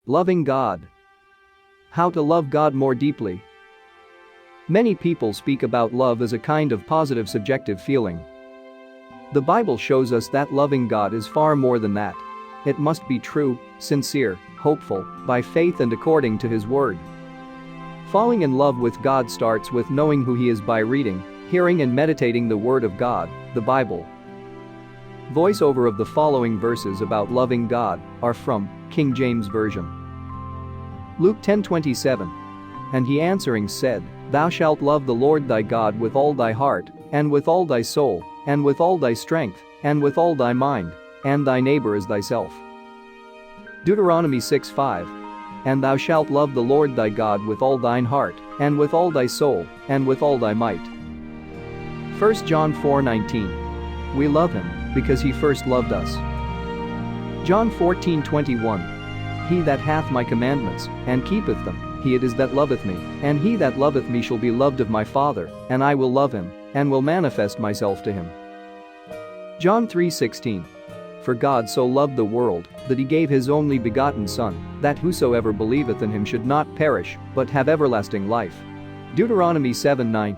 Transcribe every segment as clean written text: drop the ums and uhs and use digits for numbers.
Loving God. How to love God more deeply. Many people speak about love as a kind of positive subjective feeling. The Bible shows us that loving God is far more than that. It must be true, sincere, hopeful, by faith and according to His Word. Falling in love with God starts with knowing who He is by reading, hearing and meditating the Word of God, the Bible. Voiceover of the following verses about loving God are from King James Version. Luke 10:27. And he answering said, Thou shalt love the Lord thy God with all thy heart, and with all thy soul, and with all thy strength, and with all thy mind, and thy neighbor as thyself. Deuteronomy 6:5. And thou shalt love the Lord thy God with all thine heart, and with all thy soul, and with all thy might. 1 John 4:19. We love him, because he first loved us. John 14:21. He that hath my commandments, and keepeth them, he it is that loveth me, and he that loveth me shall be loved of my Father, and I will love him, and will manifest myself to him. John 3:16. For God so loved the world, that he gave his only begotten Son, that whosoever believeth in him should not perish, but have everlasting life. Deuteronomy 7:9.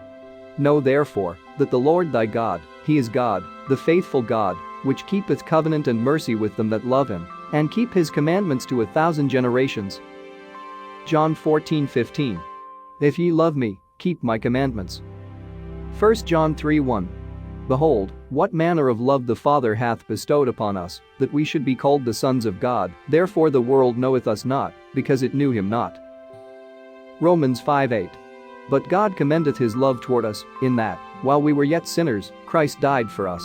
Know therefore, that the Lord thy God, he is God, the faithful God, which keepeth covenant and mercy with them that love him, and keep his commandments to 1,000 generations. John 14:15. If ye love me, keep my commandments. 1 John 3:1. Behold, what manner of love the Father hath bestowed upon us, that we should be called the sons of God, therefore the world knoweth us not, because it knew him not. Romans 5:8. But God commendeth his love toward us, in that, while we were yet sinners, Christ died for us.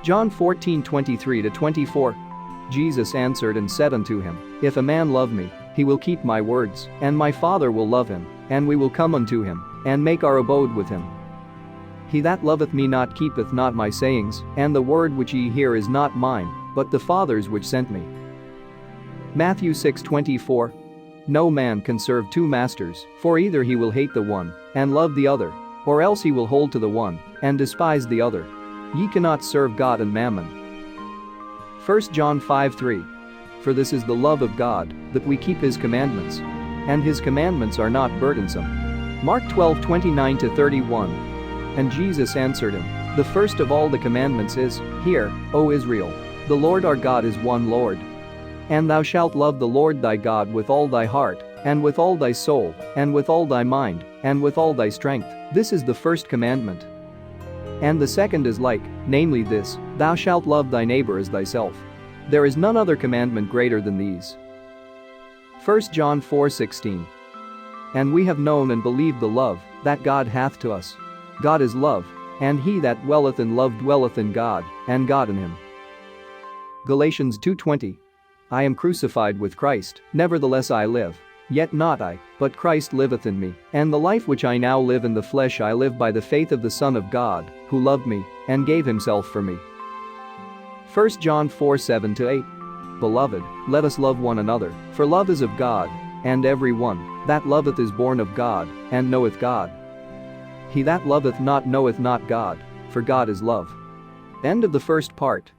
John 14:23-24. Jesus answered and said unto him, If a man love me, he will keep my words, and my Father will love him, and we will come unto him, and make our abode with him. He that loveth me not keepeth not my sayings, and the word which ye hear is not mine, but the Father's which sent me. Matthew 6:24. No man can serve two masters, for either he will hate the one, and love the other, or else he will hold to the one, and despise the other. Ye cannot serve God and mammon. 1 John 5:3. For this is the love of God, that we keep his commandments. And his commandments are not burdensome. Mark 12:29-31. And Jesus answered him, The first of all the commandments is, Hear, O Israel, the Lord our God is one Lord. And thou shalt love the Lord thy God with all thy heart, and with all thy soul, and with all thy mind, and with all thy strength. This is the first commandment. And the second is like, namely this, Thou shalt love thy neighbor as thyself. There is none other commandment greater than these. 1 John 4:16. And we have known and believed the love that God hath to us. God is love, and he that dwelleth in love dwelleth in God, and God in him. Galatians 2:20. I am crucified with Christ, nevertheless I live. Yet not I, but Christ liveth in me, and the life which I now live in the flesh I live by the faith of the Son of God, who loved me, and gave himself for me. 1 John 4:7-8. Beloved, let us love one another, for love is of God, and every one that loveth is born of God, and knoweth God. He that loveth not knoweth not God, for God is love. End of the first part.